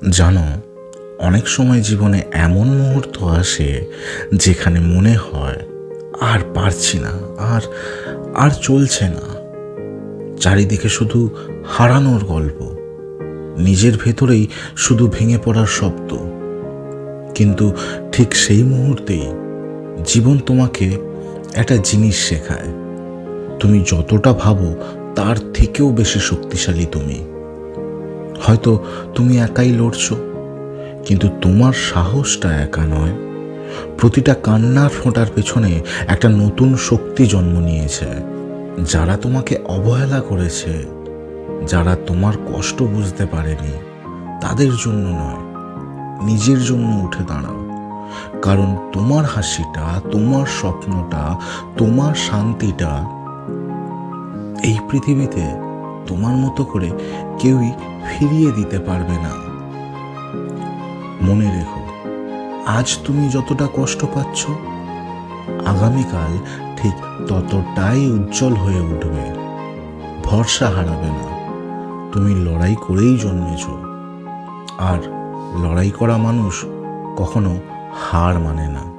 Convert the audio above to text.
জানো, অনেক সময় জীবনে এমন মুহূর্ত আসে যেখানে মনে হয় আর পারছি না, আর আর চলছে না। চারিদিকে শুধু হারানোর গল্প, নিজের ভেতরেই শুধু ভেঙে পড়ার শব্দ। কিন্তু ঠিক সেই মুহূর্তেই জীবন তোমাকে একটা জিনিস শেখায়, তুমি যতটা ভাবো তার থেকেও বেশি শক্তিশালী তুমি। হয়তো তুমি একাই লড়ছো, কিন্তু তোমার সাহসটা একা নয়। প্রতিটা কান্নার ফোঁটার পেছনে একটা নতুন শক্তি জন্ম নিয়েছে। যারা তোমাকে অবহেলা করেছে, যারা তোমার কষ্ট বুঝতে পারেনি, তাদের জন্য নয়, নিজের জন্য উঠে দাঁড়াও। কারণ তোমার হাসিটা, তোমার স্বপ্নটা, তোমার শান্তিটা এই পৃথিবীতে তোমার মতো করে কেউই ফিরিয়ে দিতে পারবে না। মনে রেখো, আজ তুমি যতটা কষ্ট পাচ্ছ, আগামীকাল ঠিক ততটাই উজ্জ্বল হয়ে উঠবে। ভরসা হারাবে না, তুমি লড়াই করেই জন্মেছ। আর লড়াই করা মানুষ কখনো হার মানে না।